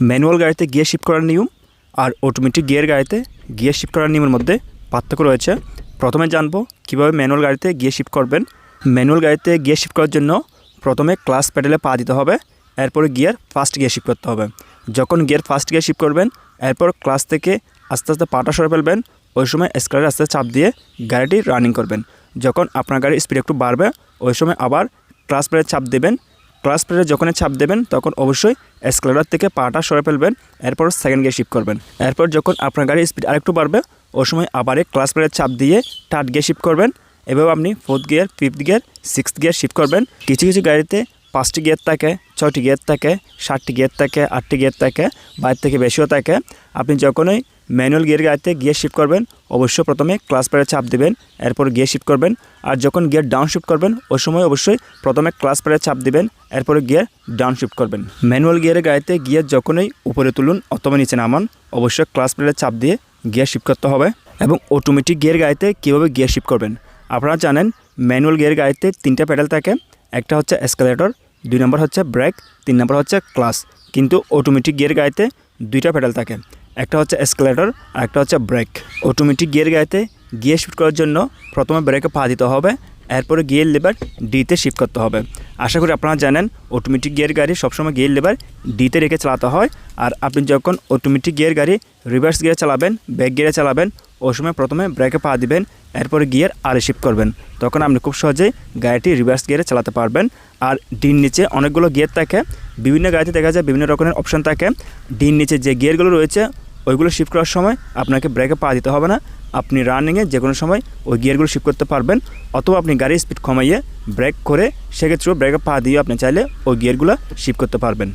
Manual গাড়িতে gear shift করার নিয়ম আর অটোমেটিক গিয়ার গাড়িতে গিয়ার শিফট করার নিয়মের মধ্যে পার্থক্য রয়েছে। প্রথমে জানবো কিভাবে ম্যানুয়াল গাড়িতে গিয়ার শিফট করবেন। ম্যানুয়াল গাড়িতে গিয়ার শিফট করার জন্য প্রথমে ক্লাচ প্যাডেলে পা দিতে হবে, এরপরে গিয়ার ফার্স্ট গিয়ার শিফট করতে হবে। যখন গিয়ার ফার্স্ট গিয়ার শিফট করবেন, এরপর ক্লাচ থেকে আস্তে আস্তে পাটা সরে ফেলবেন। ওই সময় এক্সেলারেটর আস্তে চাপ দিয়ে গাড়িটি রানিং করবেন। যখন আপনার গাড়ির স্পিড একটু বাড়বে, ওই সময় আবার ক্লাচ প্যাডে চাপ দেবেন। ক্লাচ প্যাডে যখনই চাপ দেবেন তখন অবশ্যই এক্সেলারেটর থেকে পাটা সরে ফেলবেন, এরপর সেকেন্ড গিয়ার শিফট করবেন। এরপর যখন আপনার গাড়ির স্পিড আরেকটু বাড়বে, ওই সময় আবার ক্লাচ প্যাডে চাপ দিয়ে থার্ড গিয়ার শিফট করবেন। এভাবে আপনি fourth gear, fifth gear, sixth gear shift করবেন। কিছু কিছু গাড়িতে 5টি গিয়ার থাকে, 6টি গিয়ার থাকে, 7টি গিয়ার থাকে, 8টি গিয়ার থাকে, বাইরে থেকে বেশিও থাকে। আপনি যখনই ম্যানুয়াল গিয়ার গাড়িতে গিয়ার শিফট করবেন, অবশ্যই প্রথমে ক্লাচ প্যাডে চাপ দেবেন, এরপর গিয়ার শিফট করবেন। আর যখন গিয়ার ডাউন শিফট করবেন, ওই সময় অবশ্যই প্রথমে ক্লাচ প্যাডে চাপ দেবেন, এরপরে গিয়ার ডাউন শিফট করবেন। ম্যানুয়াল গিয়ারের গাড়িতে গিয়ার যখনই উপরে তুলুন অথবা নিচে নামান, অবশ্যই ক্লাচ প্যাডে চাপ দিয়ে গিয়ার শিফট করতে হবে। এবং অটোমেটিক গিয়ার গাড়িতে কীভাবে গিয়ার শিফট করবেন আপনারা জানেন, ম্যানুয়াল গিয়ার গাড়িতে 3টা প্যাডেল থাকে। একটা হচ্ছে এসকেলেটর, 2 নম্বর হচ্ছে ব্রেক, 3 নম্বর হচ্ছে ক্লাচ। কিন্তু অটোমেটিক গিয়ার গাড়িতে 2টা প্যাডেল থাকে, একটা হচ্ছে এসকেলেটর আর একটা হচ্ছে ব্রেক। অটোমেটিক গিয়ার গাড়িতে গিয়ার শিফট করার জন্য প্রথমে ব্রেকে পা দিতে হবে, এরপরে গিয়ার লিভার ডিতে শিফট করতে হবে। আশা করি আপনারা জানেন অটোমেটিক গিয়ার গাড়ি সবসময় গিয়ার লিভার ডিতে রেখে চালাতে হয়। আর আপনি যখন অটোমেটিক গিয়ার গাড়ি রিভার্স গিয়ারে চালাবেন, ব্যাক গিয়ারে চালাবেন, ওই সময় প্রথমে ব্রেকে পা দিবেন, এরপরে গিয়ার আরে শিফট করবেন। তখন আপনি খুব সহজেই গাড়িটি রিভার্স গিয়ারে চালাতে পারবেন। আর ডির নিচে অনেকগুলো গিয়ার থাকে, বিভিন্ন গাড়িতে দেখা যায় বিভিন্ন রকমের অপশান থাকে। ডির নিচে যে গিয়ারগুলো রয়েছে ওইগুলো শিফট করার সময় আপনাকে ব্রেকে পা দিতে হবে না, আপনি রানিংয়ে যে কোনো সময় ওই গিয়ারগুলো শিফট করতে পারবেন। অথবা আপনি গাড়ির স্পিড কমাইয়ে ব্রেক করে সেক্ষেত্রেও ব্রেকে পা দিয়ে আপনি চাইলে ওই গিয়ারগুলো শিফট করতে পারবেন।